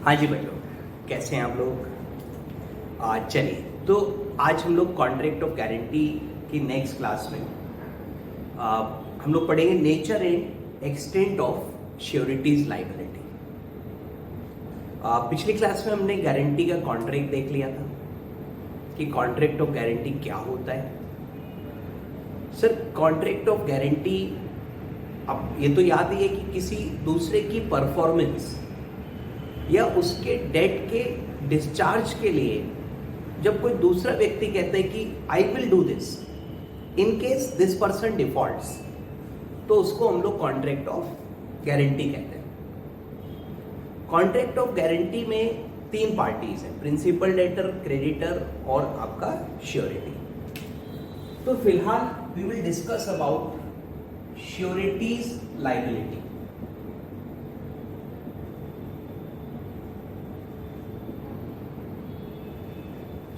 हाँ जी बच्चों, कैसे हैं आप लोग? चलिए, तो आज हम लोग कॉन्ट्रैक्ट ऑफ गारंटी की नेक्स्ट क्लास में हम लोग पढ़ेंगे nature and extent of sureties liability. पिछली क्लास में हमने गारंटी का कॉन्ट्रैक्ट देख लिया था कि कॉन्ट्रैक्ट ऑफ गारंटी क्या होता है। सर, कॉन्ट्रैक्ट ऑफ गारंटी, अब ये तो याद ही है कि किसी दूसरे की परफॉर्मेंस या उसके डेट के डिस्चार्ज के लिए जब कोई दूसरा व्यक्ति कहता है कि I will do this in case this person defaults, तो उसको हम लोग कॉन्ट्रैक्ट ऑफ गारंटी कहते हैं। कॉन्ट्रैक्ट ऑफ गारंटी में 3 पार्टीज हैं, प्रिंसिपल, डेटर, क्रेडिटर और आपका श्योरिटी। तो फिलहाल we will discuss about surety's liability.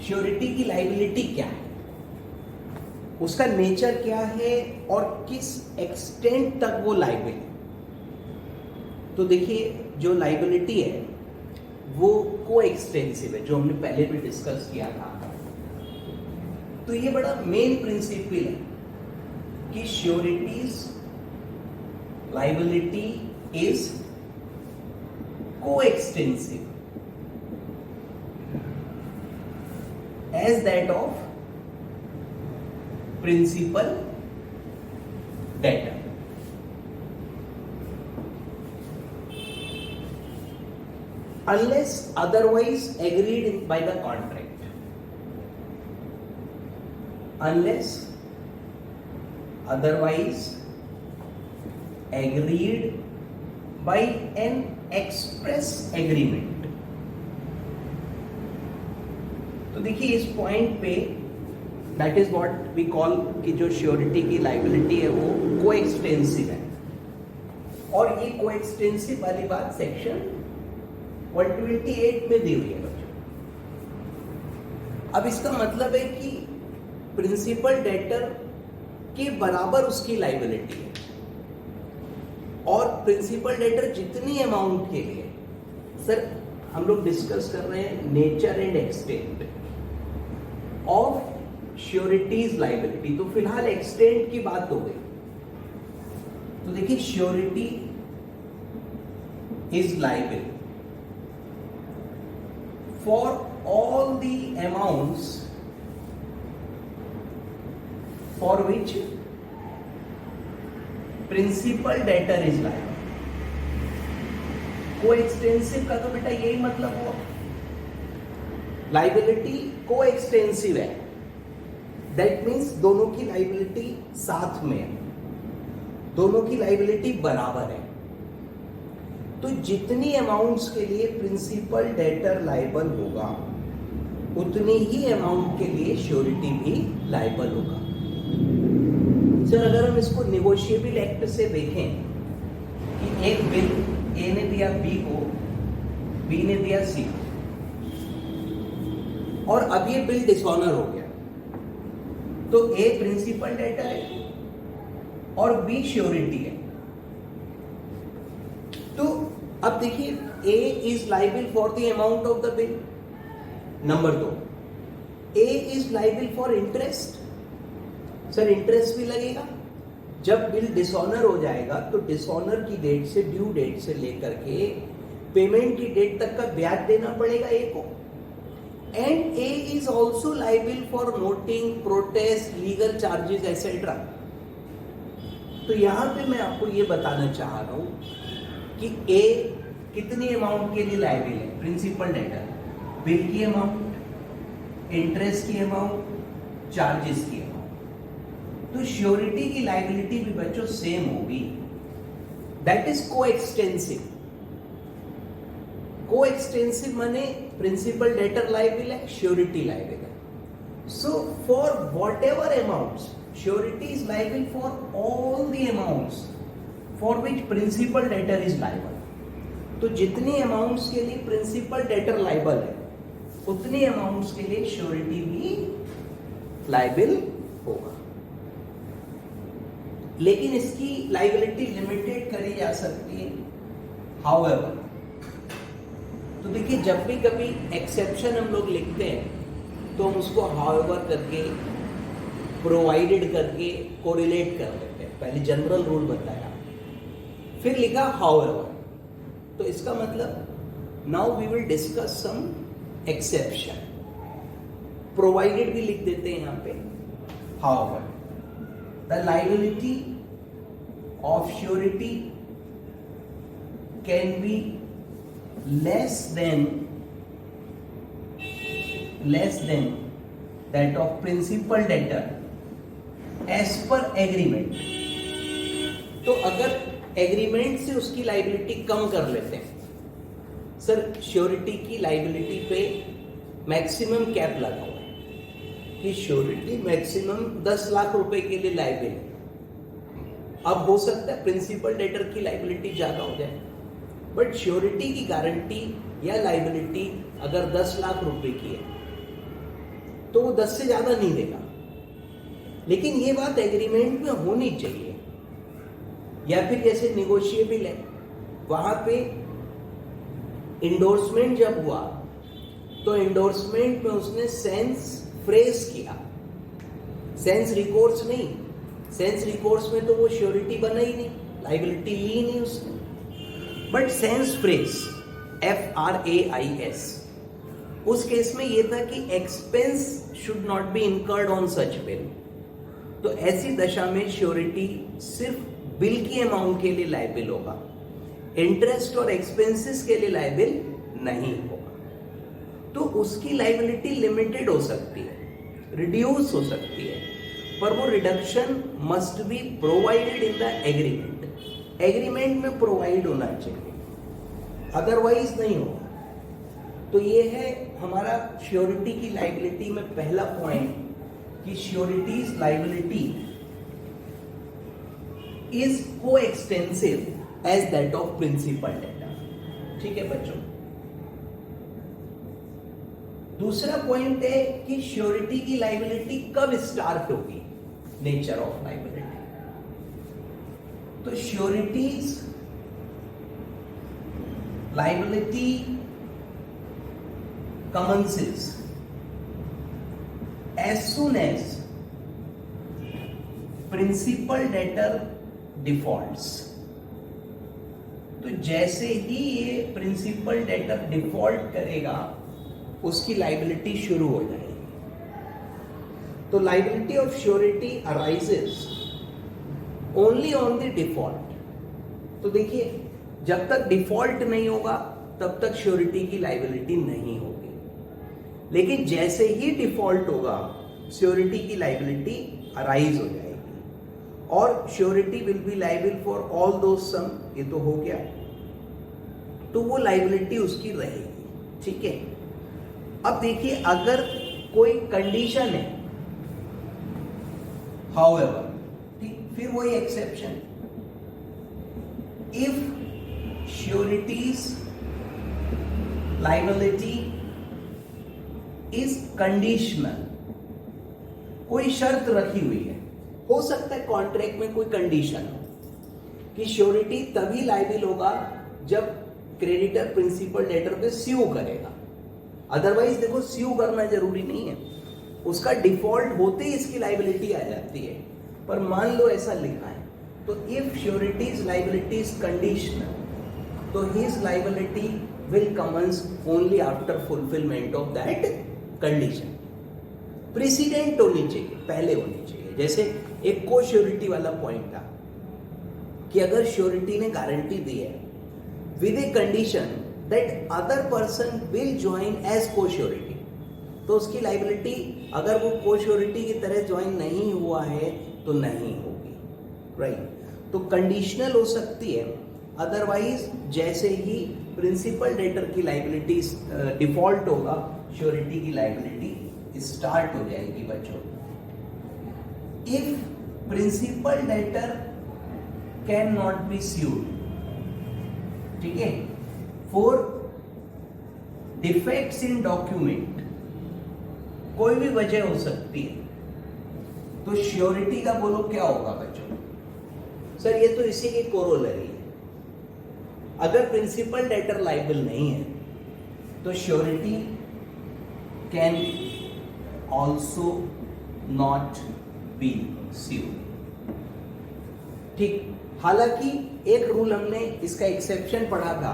Surety की लायबिलिटी क्या है, उसका नेचर क्या है और किस एक्सटेंट तक वो लायबिल है। तो देखिए, जो लायबिलिटी है वो को एक्सटेंसिव है, जो हमने पहले भी डिस्कस किया था। तो ये बड़ा मेन प्रिंसिपल है कि श्योरिटीज लायबिलिटी इज को extensive as that of principal debtor. Unless otherwise agreed by the contract. Unless otherwise agreed by an express agreement. तो देखिए, इस पॉइंट पे that is what we call कि जो श्योरिटी की लायबिलिटी है वो कोएक्सटेंसिव है। और ये कोएक्सटेंसिव वाली बात सेक्शन 128 में दी हुई है बच्चों। अब इसका मतलब है कि प्रिंसिपल डेटर के बराबर उसकी लायबिलिटी है, और प्रिंसिपल डेटर जितनी अमाउंट के लिए, सर हम लोग डिस्कस कर रहे हैं nature and extent of sureties liability. तो फिलहाल एक्सटेंट की बात हो गई। तो देखिए, surety is liable for all the amounts for which principal debtor is liable. Coextensive का तो बेटा यही मतलब हुआ, लायबिलिटी कोएक्सटेंसिव है, दैट मीन्स दोनों की लायबिलिटी साथ में है, दोनों की लायबिलिटी बराबर है। तो जितनी अमाउंट्स के लिए प्रिंसिपल डेटर लायबल होगा उतनी ही अमाउंट के लिए श्योरिटी भी लायबल होगा। सर, अगर हम इसको निगोशिएबल एक्ट से देखें कि एक बिल ए ने दिया बी को, बी ने दिया सी को, और अब ये बिल डिसऑनर हो गया, तो ए प्रिंसिपल डेटर है और बी श्योरिटी है। तो अब देखिए, A is liable for the amount of the bill. Number 2, A is liable for interest. Sir, interest भी लगेगा। जब बिल डिसऑनर हो जाएगा तो डिसऑनर की डेट से, ड्यू डेट से लेकर के पेमेंट की डेट तक का ब्याज देना पड़ेगा ए को। And A is also liable for noting, protest, legal charges etcetera. तो यहां पे मैं आपको ये बताना चाह रहा हूं कि ए कितनी अमाउंट के लिए लायबिल है, प्रिंसिपल डेटर, बिल की अमाउंट, इंटरेस्ट की अमाउंट, चार्जेस की अमाउंट। तो श्योरिटी की लायबिलिटी भी बच्चों सेम होगी, दैट इज कोएक्सटेंसिव। कोएक्सटेंसिव माने प्रिंसिपल डेटर लायबिल है, श्योरिटी लायबिल है। So for whatever amounts, surety is liable for all the amounts for which principal debtor is liable. तो जितनी अमाउंट्स के लिए प्रिंसिपल डेटर लायबल है उतनी अमाउंट्स के लिए श्योरिटी भी लायबिल होगा। लेकिन इसकी लायबिलिटी लिमिटेड करी जा सकती है। हाउएवर तो देखिए जब भी कभी एक्सेप्शन हम लोग लिखते हैं तो हम उसको हाउएवर करके, प्रोवाइडेड करके कोरिलेट कर लेते हैं। पहले जनरल रूल बताया, फिर लिखा हाउएवर, तो इसका मतलब now we will discuss some exception. Provided भी लिख देते हैं यहां पे, however the liability of surety can be less than that of principal debtor as per agreement। तो अगर एग्रीमेंट से उसकी लाइबिलिटी कम कर लेते हैं, सर श्योरिटी की लाइबिलिटी पे मैक्सिमम कैप लगा हुआ है कि श्योरिटी मैक्सिमम 10 लाख रुपए के लिए लाइबिल है। अब हो सकता है प्रिंसिपल डेटर की लाइबिलिटी ज्यादा हो जाए, बट श्योरिटी की गारंटी या लाइबिलिटी अगर 10 लाख रुपए की है तो वो 10 से ज्यादा नहीं देगा। लेकिन ये बात एग्रीमेंट में होनी चाहिए, या फिर जैसे निगोशिएबल है, वहां पे इंडोर्समेंट जब हुआ तो इंडोर्समेंट में उसने सेंस फ्रेज किया, सेंस रिकोर्स नहीं। सेंस रिकोर्स में तो वो श्योरिटी बना ही नहीं, लाइबिलिटी ली नहीं उसने, बट सेंस फ्रेज FRAIS, उस केस में यह था कि expense should not be incurred on such bill. तो ऐसी दशा में श्योरिटी सिर्फ बिल की अमाउंट के लिए लायबिल होगा, इंटरेस्ट और एक्सपेंसेस के लिए लायबिल नहीं होगा। तो उसकी लायबिलिटी लिमिटेड हो सकती है, रिड्यूस हो सकती है, पर वो reduction must be provided in the agreement. Agreement में प्रोवाइड होना चाहिए, अदरवाइज नहीं होगा। तो ये है हमारा श्योरिटी की लाइबिलिटी में पहला पॉइंट कि surety's liability is coextensive as that of principal debtor. ठीक है बच्चों। दूसरा पॉइंट है कि श्योरिटी की लाइबिलिटी कब स्टार्ट होगी, नेचर ऑफ लाइबिलिटी। तो sureties liability commences as soon as principal debtor defaults। तो जैसे ही ये प्रिंसिपल डेटर डिफॉल्ट करेगा उसकी लाइबिलिटी शुरू हो जाएगी। तो liability of surety arises only on the default. तो देखिए जब तक डिफॉल्ट नहीं होगा तब तक श्योरिटी की लाइबिलिटी नहीं होगी, लेकिन जैसे ही डिफॉल्ट होगा श्योरिटी की लाइबिलिटी अराइज हो जाएगी और surety will be liable for all those sum. ये तो हो गया, तो वो लाइबिलिटी उसकी रहेगी। ठीक है। अब देखिए अगर कोई कंडीशन है, हाउएवर, ठीक, फिर वही exception, if sureties liability is conditional, कोई शर्त रखी हुई है, हो सकता है कॉन्ट्रैक्ट में कोई कंडीशन हो कि श्योरिटी तभी लायबिल होगा जब क्रेडिटर प्रिंसिपल डेटर पे स्यू करेगा, अदरवाइज देखो स्यू करना जरूरी नहीं है, उसका डिफॉल्ट होते ही इसकी लायबिलिटी आ जाती है। पर मान लो ऐसा लिखा है, तो if sureties liability is conditional तो his liability will commence only after fulfilment of that condition. Precedent होनी चाहिए, पहले होनी चाहिए। जैसे एक को श्योरिटी वाला पॉइंट था कि अगर श्योरिटी ने गारंटी दी है with a condition that other person will join as co surety, तो उसकी लाइबिलिटी अगर वो को श्योरिटी की तरह ज्वाइन नहीं हुआ है तो नहीं होगी, राइट। तो कंडीशनल हो सकती है, अदरवाइज जैसे ही प्रिंसिपल डेटर की लाइबिलिटी डिफॉल्ट होगा श्योरिटी की लाइबिलिटी स्टार्ट हो जाएगी बच्चों। If principal debtor can not be sued, ठीक है, फॉर डिफेक्ट्स इन डॉक्यूमेंट, कोई भी वजह हो सकती है, तो श्योरिटी का बोलो क्या होगा बच्चों? सर ये तो इसी की कोरोलरी है। अगर प्रिंसिपल डेटर लायबल नहीं है तो surety can also not be sued. ठीक, हालांकि एक रूल हमने इसका एक्सेप्शन पढ़ा था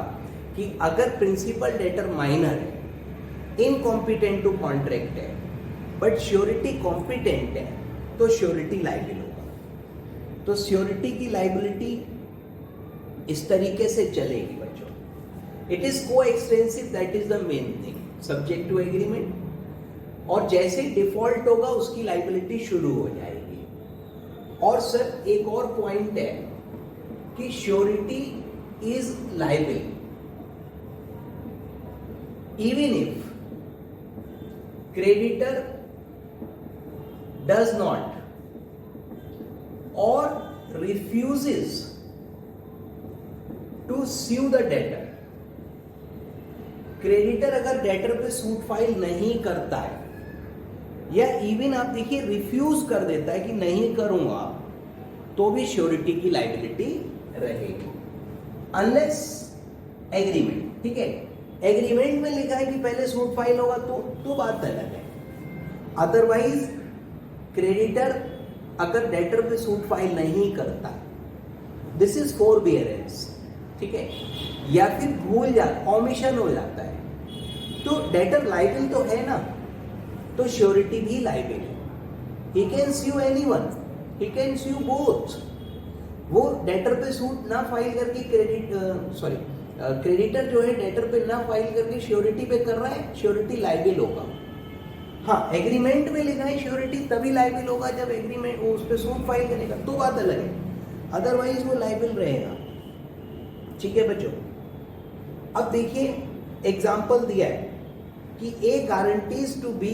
कि अगर प्रिंसिपल डेटर माइनर है, इनकॉम्पिटेंट टू कॉन्ट्रैक्ट है, बट श्योरिटी कॉम्पिटेंट है, तो श्योरिटी लायबिल होगा। तो श्योरिटी की लायबिलिटी इस तरीके से चलेगी बच्चों। It is coextensive, that is the main thing, subject to agreement. और जैसे ही डिफॉल्ट होगा उसकी लायबिलिटी शुरू हो जाएगी। और सर एक और पॉइंट है कि surety is liable even if creditor does not or refuses to sue the debtor। Creditor अगर डेटर पे सूट फाइल नहीं करता है, या इवन आप देखिए रिफ्यूज कर देता है कि नहीं करूंगा, तो भी श्योरिटी की लायबिलिटी रहेगी, अनलेस एग्रीमेंट। ठीक है, एग्रीमेंट में लिखा है कि पहले सूट फाइल होगा तो बात अलग है। अदरवाइज क्रेडिटर अगर डेटर पे सूट फाइल नहीं करता, दिस इज फॉरबियरेंस। ठीक है, या फिर भूल जाता, ओमिशन हो जाता है, तो डेटर लायबिल तो है ना, तो श्योरिटी भी लायबिल है। He can sue anyone, he can sue both. वो डेटर पे सूट ना फाइल करके क्रेडिटर जो है डेटर पे ना फाइल करके श्योरिटी पे कर रहा है, श्योरिटी लायबिल होगा। हाँ, एग्रीमेंट में लिखा है श्योरिटी तभी लायबिल होगा जब एग्रीमेंट वो उस पर सूट फाइल करेगा, तो बात अलग है, अदरवाइज वो लायबिल रहेगा। ठीक है बच्चों, अब देखिए एग्जांपल दिया है कि A guarantees to B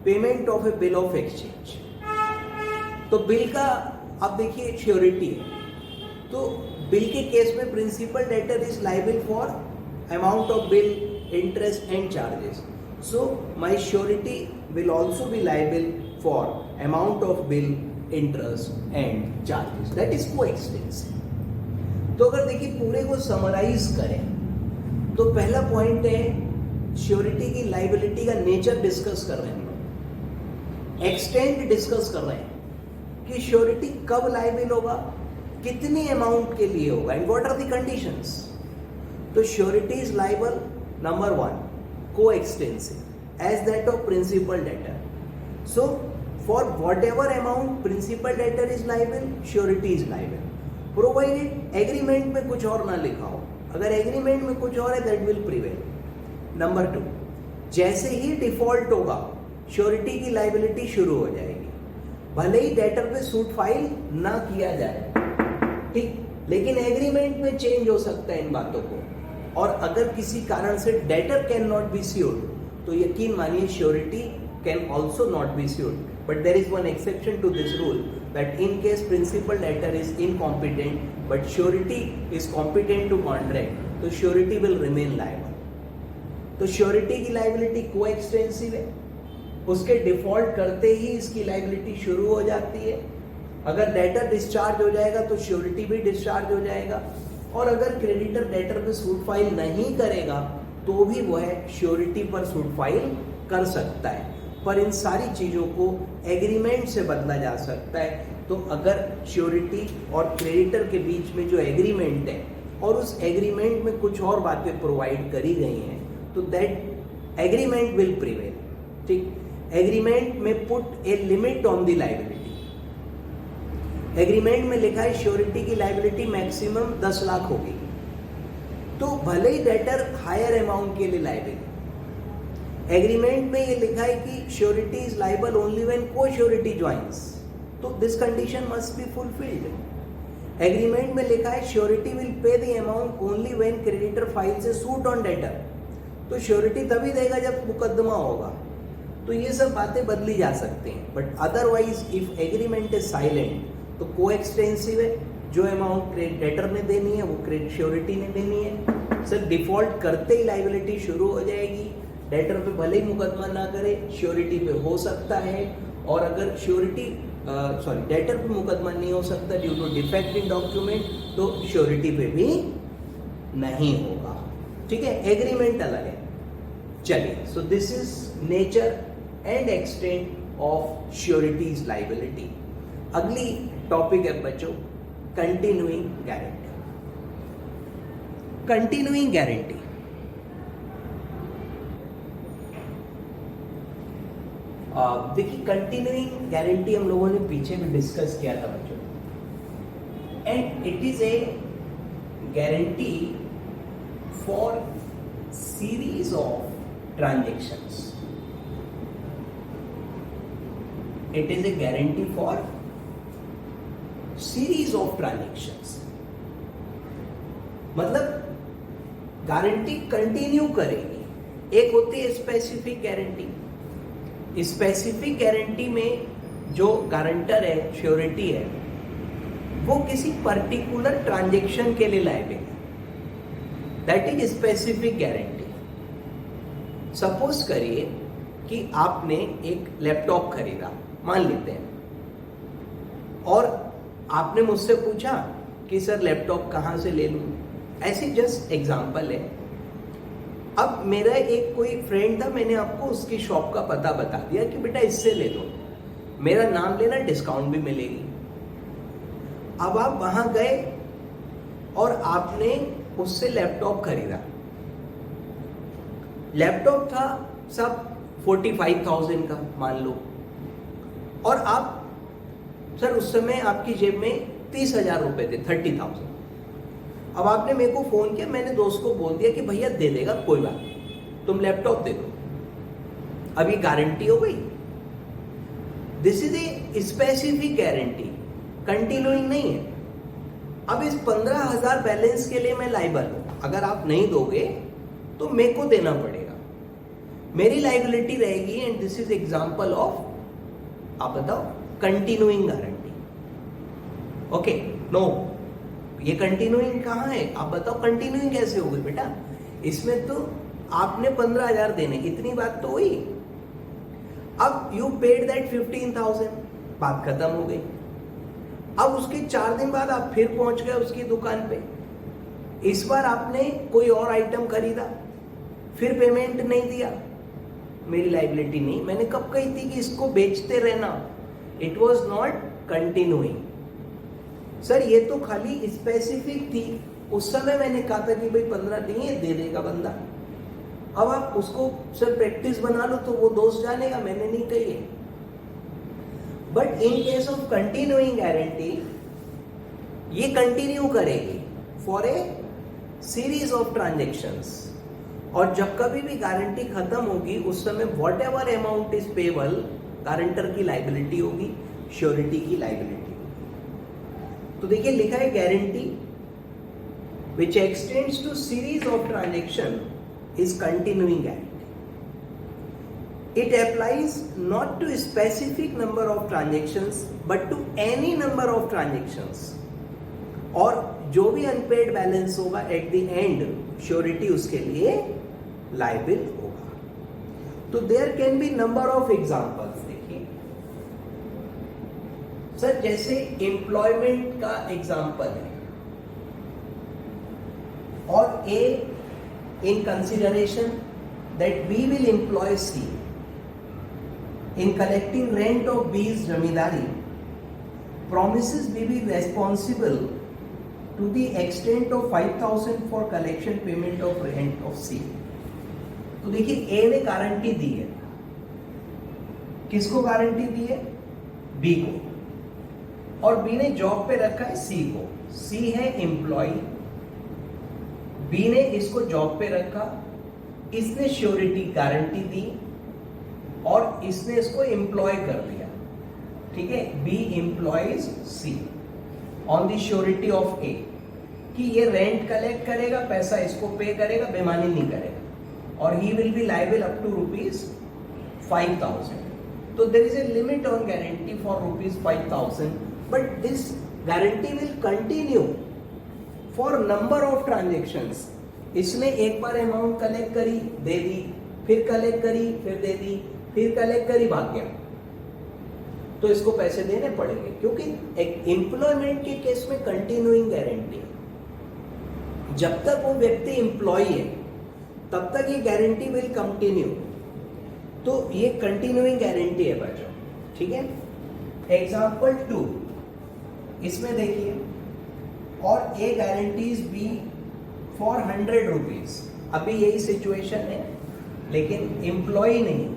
payment of a bill of exchange. तो बिल का अब देखिए श्योरिटी है, तो बिल के केस में principal debtor is liable for amount of bill, interest and charges. So my surety will also be liable for amount of bill, interest and charges. That is coextensive. तो अगर देखिए पूरे को summarise करें तो पहला पॉइंट है श्योरिटी की लाइबिलिटी का नेचर डिस्कस कर रहे हैं हम लोग, एक्सटेंट डिस्कस कर रहे हैं कि श्योरिटी कब लाइबिल होगा, कितनी अमाउंट के लिए होगा, and what are the conditions. तो surety is liable number 1 coextensive as that of principal debtor. So for whatever amount principal debtor is liable, surety is liable, provided agreement में कुछ और ना लिखा हो। अगर agreement में कुछ और है that will prevail. Number 2, जैसे ही डिफॉल्ट होगा श्योरिटी की लाइबिलिटी शुरू हो जाएगी, भले ही डेटर पे सूट फाइल ना किया जाए, ठीक, लेकिन एग्रीमेंट में चेंज हो सकता है इन बातों को। और अगर किसी कारण से debtor can not be sued, तो यकीन मानिए surety can also not be sued. But there is one exception to this rule, that in case principal debtor is incompetent but surety is competent to contract, तो surety will remain liable. तो surety की liability coextensive है, उसके default करते ही इसकी liability शुरू हो जाती है। अगर डेटर डिस्चार्ज हो जाएगा तो श्योरिटी भी डिस्चार्ज हो जाएगा, और अगर क्रेडिटर डेटर पे सूट फाइल नहीं करेगा तो भी वह श्योरिटी पर सूट फाइल कर सकता है। पर इन सारी चीज़ों को एग्रीमेंट से बदला जा सकता है। तो अगर श्योरिटी और क्रेडिटर के बीच में जो एग्रीमेंट है और उस एग्रीमेंट में कुछ और बातें प्रोवाइड करी गई हैं, तो दैट एग्रीमेंट विल प्रिवेल। ठीक, एग्रीमेंट में put A limit on the liability. Agreement में लिखा है श्योरिटी की लायबिलिटी मैक्सिमम 10 लाख होगी, तो भले ही डेटर हायर अमाउंट के लिए लायबिल है। एग्रीमेंट में ये लिखा है कि surety is liable only when को श्योरिटी ज्वाइंस, तो this condition must be fulfilled. Agreement में लिखा है surety will pay the amount only when creditor files A suit on debtor, तो श्योरिटी तभी देगा जब मुकदमा होगा। तो ये सब बातें बदली जा सकती हैं, but otherwise if agreement is silent तो कोएक्सटेंसिव है, जो अमाउंट डेटर ने देनी है वो क्रेडिट श्योरिटी ने देनी है। सर डिफॉल्ट करते ही लायबिलिटी शुरू हो जाएगी, डेटर पे भले ही मुकदमा ना करे श्योरिटी पे हो सकता है, और अगर श्योरिटी डेटर पे मुकदमा नहीं हो सकता due to defect in document, तो श्योरिटी पे भी नहीं होगा। ठीक है, एग्रीमेंट अलग है। चलिए, so this is nature and extent of sureties liability. अगली टॉपिक है बच्चों कंटिन्यूइंग गारंटी। कंटिन्यूइंग गारंटी देखिए, कंटिन्यूइंग गारंटी हम लोगों ने पीछे भी डिस्कस किया था बच्चों, and it is a guarantee for series of transactions. It is a guarantee for series of transactions, मतलब गारंटी कंटिन्यू करेगी। एक होती है स्पेसिफिक गारंटी। स्पेसिफिक गारंटी में जो गारंटर है, श्योरिटी है, वो किसी पर्टिकुलर ट्रांजेक्शन के लिए लायबल है। That is specific guarantee. Suppose करिए कि आपने एक लैपटॉप खरीदा, मान लेते हैं, और आपने मुझसे पूछा कि सर लैपटॉप कहाँ से ले लूँ। ऐसे जस्ट एग्जांपल है। अब मेरा एक कोई फ्रेंड था, मैंने आपको उसकी शॉप का पता बता दिया कि बेटा इससे ले लो, मेरा नाम लेना, डिस्काउंट भी मिलेगी। अब आप वहां गए और आपने उससे लैपटॉप खरीदा। लैपटॉप था सब 45,000 का मान लो, और आप सर उस समय आपकी जेब में 30,000 रुपए थे, 30,000। अब आपने मेरे को फोन किया, मैंने दोस्त को बोल दिया कि भैया दे देगा, कोई बात नहीं, तुम लैपटॉप दे दो। अब ये गारंटी हो गई। This is a specific guarantee, continuing नहीं है। अब इस 15,000 बैलेंस के लिए मैं लाइबल हूं। अगर आप नहीं दोगे तो मेरे को देना पड़ेगा, मेरी लाइबिलिटी रहेगी। And this is example of, आप बताओ, कंटिन्यूइंग गारंटी। ओके, नो, ये कंटिन्यूइंग कहाँ है? आप बताओ कंटिन्यूइंग कैसे होगी बेटा? इसमें तो आपने 15,000 देने, इतनी बात तो हुई। अब यू पेड दैट 15,000, बात खत्म हो गई। अब उसके 4 दिन बाद आप फिर पहुंच गए उसकी दुकान पे। इस बार आपने कोई और आइटम खरीदा, फिर पेमेंट नहीं दिया, मेरी लाइबिलिटी नहीं। मैंने कब कही थी कि इसको बेचते रहना? It was not continuing. Sir ये तो खाली स्पेसिफिक थी, उस समय मैंने कहा था कि भाई 15 नहीं है, दे देगा बंदा। अब आप उसको सर प्रैक्टिस बना लो तो वो दोस्त जानेगा, मैंने नहीं कही है। But in case of continuing guarantee, ये कंटिन्यू करेगी for a series of transactions, और जब कभी भी गारंटी खत्म होगी उस समय whatever amount is payable, guarantor की लाइबिलिटी होगी, श्योरिटी की लाइबिलिटी। तो देखिए लिखा है guarantee which extends to series of transaction is continuing guarantee. It applies not to specific number of transactions but to any number of transactions, और जो भी अनपेड बैलेंस होगा एट द एंड, श्योरिटी उसके लिए लायबिल होगा। तो there can be number of examples. Sir जैसे employment का एग्जाम्पल है, और A in consideration that B will employ C in collecting rent of B's zamindari, promises B B responsible to the extent of 5,000 for collection payment of rent of C. तो देखिए ए ने guarantee दी है, किसको guarantee दी है? बी को, और बी ने जॉब पे रखा है सी को। सी है एम्प्लॉय, बी ने इसको जॉब पे रखा, इसने श्योरिटी गारंटी दी, और इसने इसको एम्प्लॉय कर दिया। ठीक है, B employs C on the surety of A, कि ये रेंट कलेक्ट करेगा, पैसा इसको पे करेगा, बेईमानी नहीं करेगा, और he will be liable up to ₹5,000। तो there is a limit on guarantee for ₹5,000, but this guarantee will continue for number of transactions। इसने एक बार अमाउंट कलेक्ट करी, दे दी, फिर कलेक्ट करी, फिर दे दी, फिर कलेक्ट करी, भाग गया, तो इसको पैसे देने पड़ेंगे, क्योंकि एक एम्प्लॉयमेंट के केस में कंटिन्यूइंग गारंटी, जब तक वो व्यक्ति एम्प्लॉय है तब तक ये गारंटी विल कंटिन्यू। तो ये कंटिन्यूइंग गारंटी है बच्चों, ठीक है। एग्जाम्पल 2 इसमें देखिए, और A guarantees B for 100 rupees. अभी यही सिचुएशन है लेकिन एम्प्लॉय नहीं,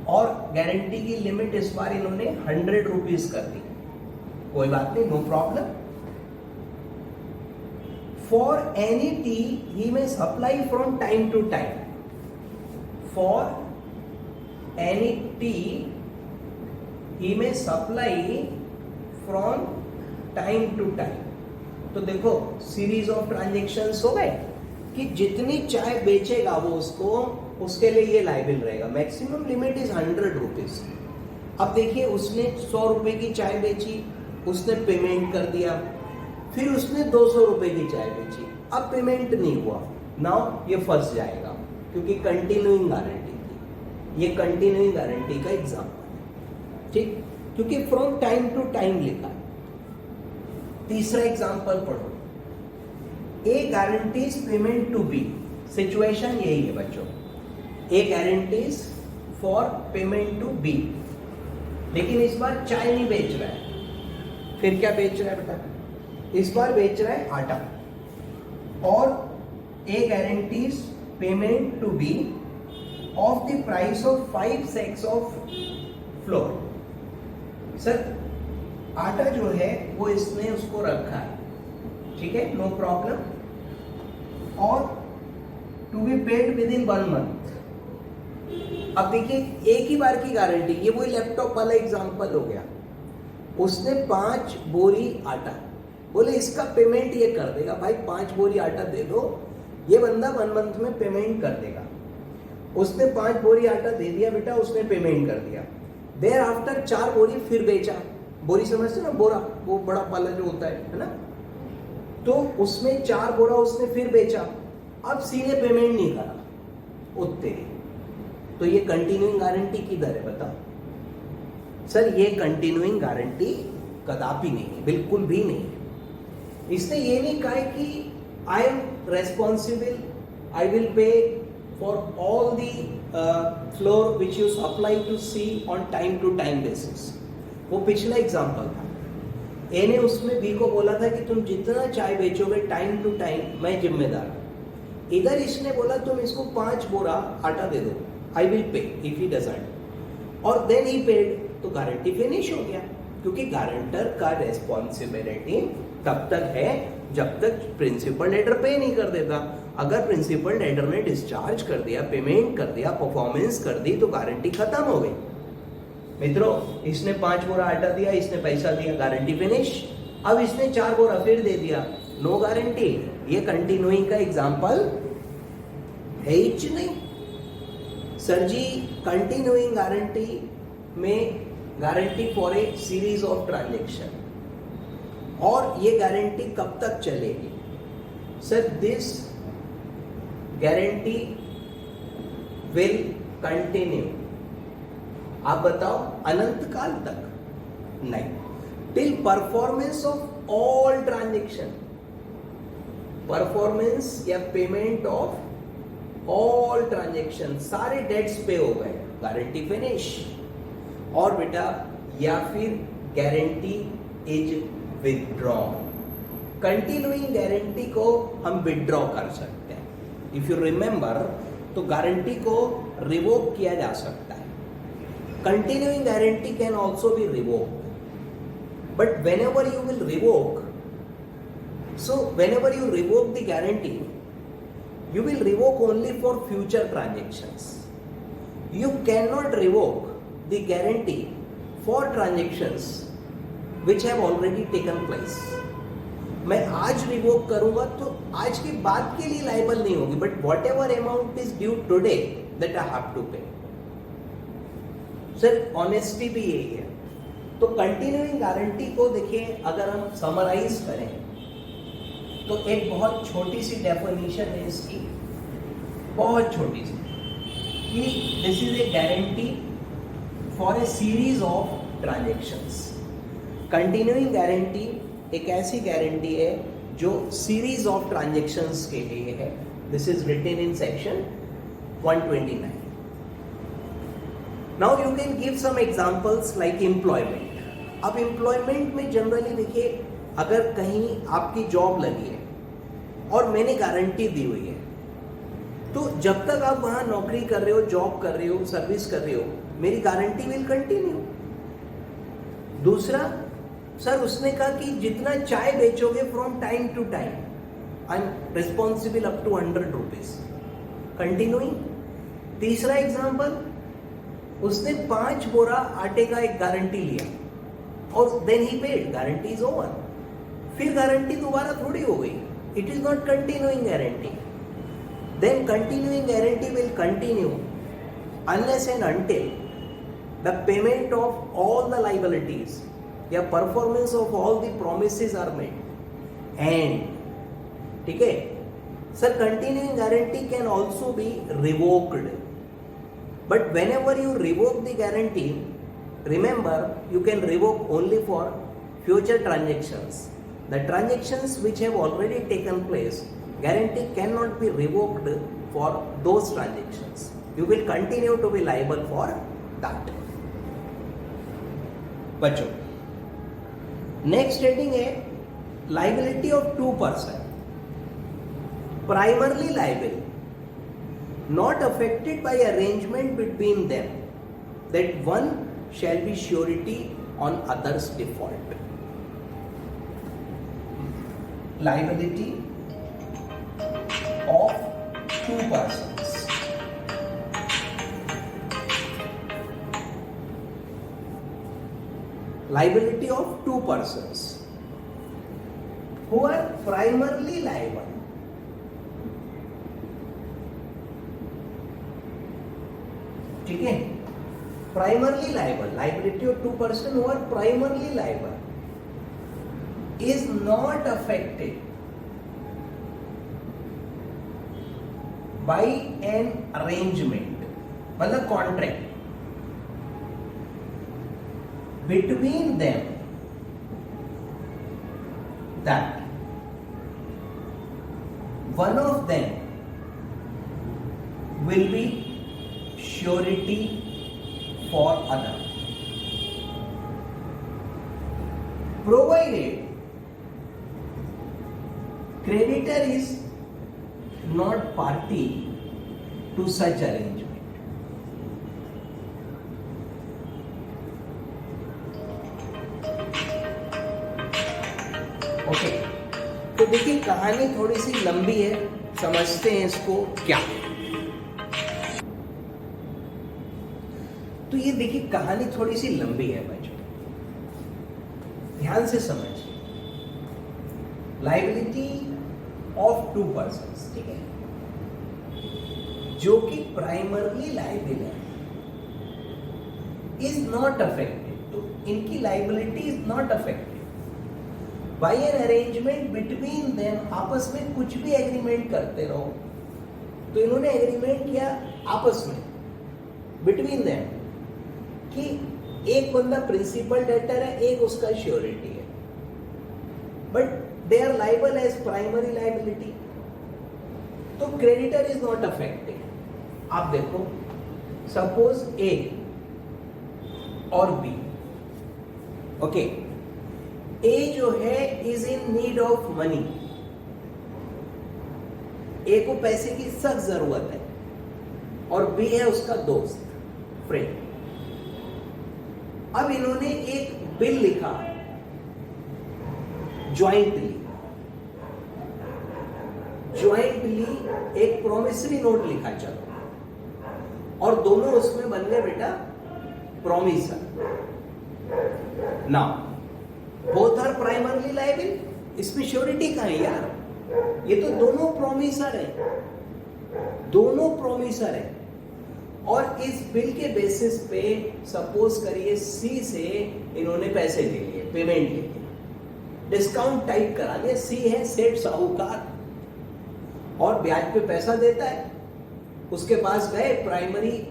और गारंटी की लिमिट इस बार इन्होंने 100 रुपीज कर दी। कोई बात नहीं, no problem. For any tea he may supply from time to time. For any tea he may supply from time to time. तो देखो सीरीज ऑफ ट्रांजेक्शन्स हो गए कि जितनी चाय बेचेगा वो उसके लिए ये लायबिल रहेगा। Maximum limit is 100 rupees. अब देखिए उसने 100 रुपए की चाय बेची, उसने पेमेंट कर दिया, फिर उसने 200 रुपए की चाय बेची, अब पेमेंट नहीं हुआ, नाउ ये फंस जाएगा क्योंकि कंटिन्यूइंग गारंटी थी। ये कंटिन्यूइंग गारंटी का एग्जाम्पल है, ठीक, क्योंकि फ्रॉम टाइम टू टाइम लिखा। तीसरा एग्जाम्पल पढ़ो, A guarantees payment to B. Situation यही है बच्चों, A guarantees for payment to B, लेकिन इस बार चाय नहीं बेच रहा है, फिर क्या बेच रहा है बेटा? इस बार बेच रहा है आटा। और A guarantees payment to B of the price of 5 sacks of flour. Sir आटा जो है वो इसने उसको रखा है, ठीक है, नो प्रॉब्लम, और to be paid within 1 month। अब देखिए एक ही बार की गारंटी, ये वही लैपटॉप वाला एग्जांपल हो गया। उसने 5 बोरी आटा, बोले इसका पेमेंट ये कर देगा, भाई 5 बोरी आटा दे दो, ये बंदा 1 month में पेमेंट कर देगा। उसने 5 बोरी आटा दे दिया बेटा, उसने पेमेंट कर दिया। देयर आफ्टर 4 बोरी फिर बेचा। बोरी समझते ना, बोरा, वो बड़ा पाला जो होता है ना, तो उसमें 4 बोरा उसने फिर बेचा, अब सीधे पेमेंट नहीं करा उतने। तो ये कंटिन्यूइंग गारंटी किधर है बताओ? सर ये कंटिन्यूइंग गारंटी कदापि नहीं है, बिल्कुल भी नहीं है। इसने ये नहीं कहा कि I am responsible, I will pay for all the flour which you supply to C on time to time basis. वो पिछला एग्जाम्पल था। ए ने उसमें बी को बोला था कि तुम जितना चाय बेचोगे टाइम टू टाइम मैं जिम्मेदार हूं। इधर इसने बोला तुम इसको 5 बोरा आटा दे दो, आई विल पे इफ ही डजंट, और देन ही पेड। तो गारंटी फिनिश हो गया, क्योंकि गारंटर का रेस्पॉन्सिबिलिटी तब तक है जब तक प्रिंसिपल लेटर पे नहीं कर देता। अगर प्रिंसिपल लेटर ने डिस्चार्ज कर दिया, पेमेंट कर दिया, परफॉर्मेंस कर दी, तो गारंटी खत्म हो गई। मित्रों इसने 5 बोरा आटा दिया, इसने पैसा दिया, गारंटी फिनिश। अब इसने 4 बोरा फिर दे दिया, नो गारंटी। ये कंटिन्यूइंग का एग्जाम्पल है ही नहीं। सर जी कंटिन्यूइंग गारंटी में guarantee for a series of transaction, और ये गारंटी कब तक चलेगी? Sir this guarantee will continue. आप बताओ अनंत काल तक? नहीं, till performance of all transaction, performance या पेमेंट ऑफ ऑल ट्रांजेक्शन, सारे डेट्स पे हो गए, गारंटी फिनिश। और बेटा या फिर guarantee is withdrawn. Continuing guarantee को हम विथड्रॉ कर सकते हैं। इफ यू रिमेंबर, तो गारंटी को रिवोक किया जा सकता है। Continuing guarantee can also be revoked, but whenever you will revoke, so whenever you revoke the guarantee, you will revoke only for future transactions. You cannot revoke the guarantee for transactions which have already taken place. मैं आज revoke करूंगा तो आज के बाद के लिए liable नहीं होगी, but whatever amount is due today that I have to pay. Sir honesty भी यही है। तो कंटिन्यूइंग गारंटी को देखिए, अगर हम समराइज करें तो एक बहुत छोटी सी डेफिनेशन है इसकी, बहुत छोटी सी, कि this is a guarantee for a series of transactions. Continuing guarantee एक ऐसी गारंटी है जो सीरीज ऑफ ट्रांजेक्शंस के लिए है, This is written in section 129. Now you can give some examples like employment. अब employment में जनरली देखिए, अगर कहीं आपकी जॉब लगी है और मैंने गारंटी दी हुई है, तो जब तक आप वहां नौकरी कर रहे हो, जॉब कर रहे हो, सर्विस कर रहे हो, मेरी गारंटी विल कंटिन्यू. दूसरा, सर उसने कहा कि जितना चाय बेचोगे from time to time, I am responsible up to 100 rupees, continuing. तीसरा एग्जाम्पल, उसने 5 बोरा आटे का एक गारंटी लिया और then he paid, guarantee is over. फिर गारंटी दोबारा थोड़ी हो गई, it is not continuing guarantee. Then continuing guarantee will continue unless and until the payment of all the liabilities या performance of all the promises are made. And ठीक है sir, continuing guarantee can also be revoked. But whenever you revoke the guarantee, remember you can revoke only for future transactions. The transactions which have already taken place, guarantee cannot be revoked for those transactions. You will continue to be liable for that. बच्चों, next heading है liability of 2 person. Primarily liable, not affected by arrangement between them, that one shall be surety on other's default. Liability of 2 persons. Liability of 2 persons who are primarily liable. ठीक है, primarily liable, liability of 2 person who are primarily liable is not affected by an arrangement, मतलब contract between them that one of them will be surety for other, provided creditor is not party to such arrangement. Okay, तो देखिए कहानी थोड़ी सी लंबी है, समझते हैं इसको क्या. तो ये देखिए कहानी थोड़ी सी लंबी है बच्चों, ध्यान से समझिए. लाइबिलिटी ऑफ 2 पर्सन्स, ठीक है, जो कि प्राइमरली लाइबल है, इज नॉट अफेक्टेड. तो इनकी liability is not affected by an arrangement between them. आपस में कुछ भी एग्रीमेंट करते रहो, तो इन्होंने एग्रीमेंट किया आपस में बिटवीन देम कि एक बंदा प्रिंसिपल डेटर है, एक उसका श्योरिटी है, but they are liable as primary liability. तो क्रेडिटर इज नॉट अफेक्टेड. आप देखो, सपोज ए और बी, ओके, ए जो है is in need of money, A को पैसे की सख्त जरूरत है, और बी है उसका दोस्त, फ्रेंड. अब इन्होंने एक बिल लिखा ज्वाइंटली एक प्रोमिसरी नोट लिखा, चलो, और दोनों उसमें बन गए बेटा promisor. Now both are primarily liable. इसमें श्योरिटी कहां है यार? ये तो दोनों प्रोमिसर है. और इस बिल के बेसिस पे सपोज करिए सी से इन्होंने पैसे ले लिए, पेमेंट ले लिया, डिस्काउंट टाइप करा दिया. सी है सेठ साहूकार और ब्याज पे पैसा देता है. उसके पास गए, प्राइमरी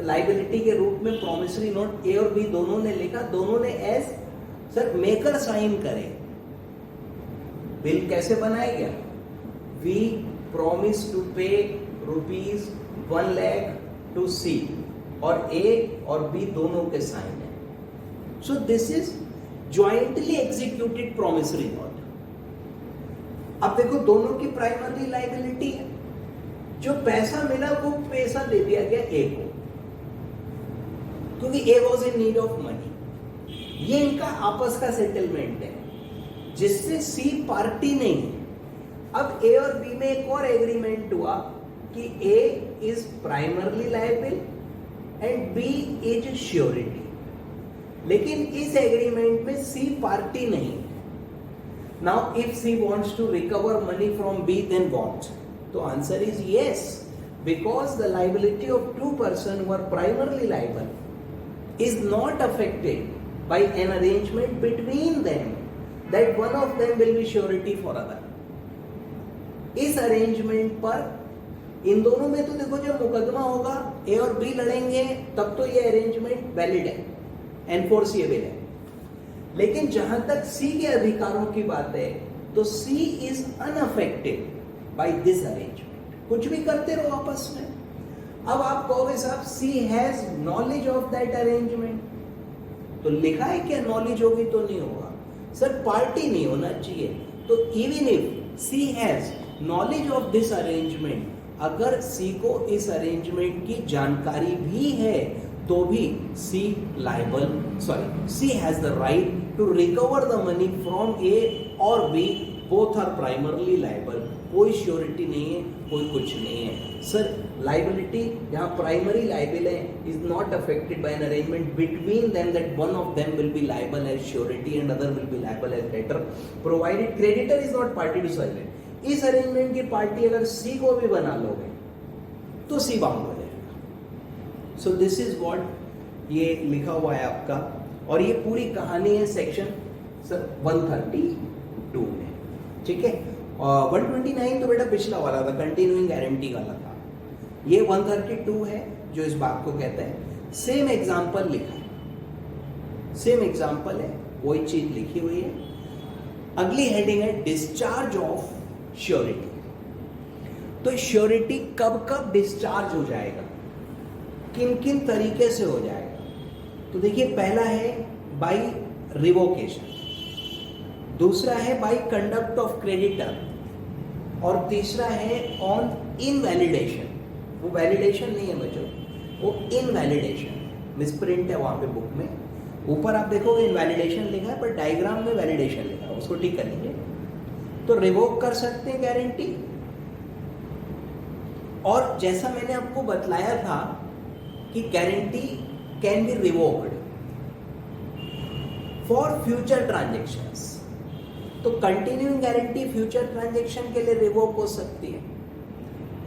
लाइबिलिटी के रूप में प्रॉमिसरी नोट ए और बी दोनों ने लिखा, दोनों ने एज सर मेकर साइन करे. बिल कैसे बनाया गया? we promise to pay rupees 1 lakh to C और A और B दोनों के साइन है. So this is jointly executed promissory note. अब देखो दोनों की प्राइमरी लायबिलिटी है. जो पैसा मिला वो पैसा दे दिया गया ए को, क्योंकि ए was in need of money. ये इनका आपस का सेटलमेंट है जिससे सी पार्टी नहीं है. अब ए और बी में एक और एग्रीमेंट हुआ कि A is primarily liable and B is surety. लेकिन इस एग्रीमेंट में सी पार्टी नहीं है. Now if C wants to recover money from B, then what? The answer is yes, because the liability of two persons who are primarily liable is not affected by an arrangement between them that one of them will be surety for other. इस arrangement पर इन दोनों में तो देखो जब मुकदमा होगा ए और बी लड़ेंगे तब तो ये अरेंजमेंट वैलिड है, एनफोर्सिएबल है. लेकिन जहां तक सी के अधिकारों की बात है तो C is unaffected by this arrangement. कुछ भी करते रहो आपस में. अब आप कहोगे साहब C has knowledge of that arrangement, तो लिखा है क्या नॉलेज होगी तो नहीं होगा. सर पार्टी नहीं होना चाहिए. तो even if she has knowledge of this arrangement, अगर सी को इस अरेंजमेंट की जानकारी भी है तो भी C has the right to recover the money from A or B. Both are primarily liable. कोई श्योरिटी नहीं है, कोई कुछ नहीं है. सर लाइबिलिटी जहाँ प्राइमरी लाइबल है is not affected by an arrangement between them that one of them will be liable as surety and other will be liable as debtor, provided creditor is not party to such. इस arrangement की party अगर C को भी बना लोगे तो C bound हो जाएगा. सो दिस इज व्हाट ये लिखा हुआ है आपका, और ये पूरी कहानी है सेक्शन 132 में. ठीक है. 129 तो बेटा पिछला वाला था, कंटिन्यूइंग गारंटी वाला था. ये 132 है जो इस बात को कहता है. सेम एग्जांपल लिखा है, सेम एग्जांपल है, वही चीज लिखी हुई है. अगली हेडिंग है डिस्चार्ज ऑफ श्योरिटी. तो श्योरिटी कब कब डिस्चार्ज हो जाएगा, किन किन तरीके से हो जाएगा. तो देखिए पहला है बाय रिवोकेशन, दूसरा है बाय कंडक्ट ऑफ क्रेडिटर, और तीसरा है ऑन इनवैलिडेशन. वो वैलिडेशन नहीं है बच्चों, वो इनवैलिडेशन. मिसप्रिंट है वहां पे बुक में. ऊपर आप देखोगे इनवैलिडेशन लिखा है पर डायग्राम में वैलिडेशन लिखा है, उसको ठीक कर लीजिए. तो रिवोक कर सकते हैं गारंटी, और जैसा मैंने आपको बतलाया था कि guarantee can be revoked for future transactions. तो कंटिन्यूइंग गारंटी फ्यूचर ट्रांजेक्शन के लिए रिवोक हो सकती है,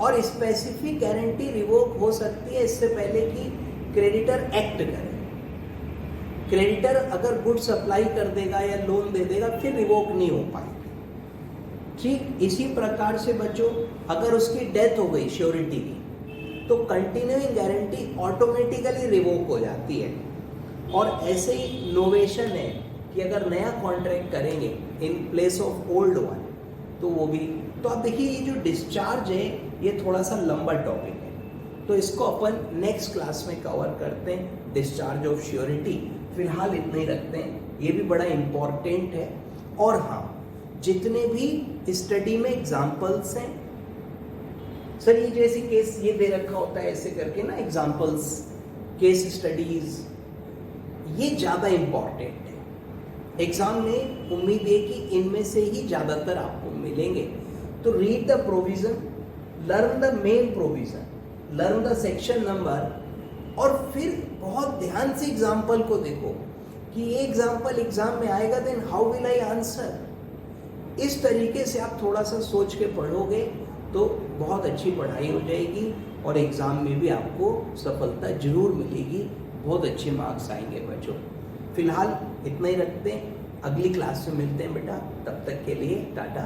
और स्पेसिफिक गारंटी रिवोक हो सकती है इससे पहले कि क्रेडिटर एक्ट करे. क्रेडिटर अगर गुड सप्लाई कर देगा या लोन दे देगा फिर रिवोक नहीं हो पाएगी. ठीक इसी प्रकार से बच्चों अगर उसकी डेथ हो गई श्योरिटी की तो कंटिन्यूइंग गारंटी ऑटोमेटिकली रिवोक हो जाती है. और ऐसे ही नोवेशन है कि अगर नया कॉन्ट्रैक्ट करेंगे in place of old one तो वो भी. तो आप देखिए ये जो डिस्चार्ज है ये थोड़ा सा लंबा टॉपिक है, तो इसको अपन नेक्स्ट क्लास में कवर करते हैं. डिस्चार्ज ऑफ श्योरिटी फिलहाल इतना ही रखते हैं, ये भी बड़ा इंपॉर्टेंट है. और हाँ, जितने भी स्टडी में एग्जाम्पल्स हैं सर, ये जैसे केस ये दे रखा होता है ऐसे करके ना, एग्जाम्पल्स केस स्टडीज, ये ज़्यादा इंपॉर्टेंट है. एग्जाम में उम्मीद है कि इनमें से ही ज़्यादातर आपको मिलेंगे. तो read the provision, learn the main provision, learn the section number, और फिर बहुत ध्यान से एग्जाम्पल को देखो कि ये एग्जाम्पल एग्जाम में आएगा then how will I answer. इस तरीके से आप थोड़ा सा सोच के पढ़ोगे तो बहुत अच्छी पढ़ाई हो जाएगी और एग्ज़ाम में भी आपको सफलता जरूर मिलेगी, बहुत अच्छे मार्क्स आएंगे बच्चों. फिलहाल इतना ही रखते हैं, अगली क्लास में मिलते हैं बेटा. तब तक के लिए टाटा.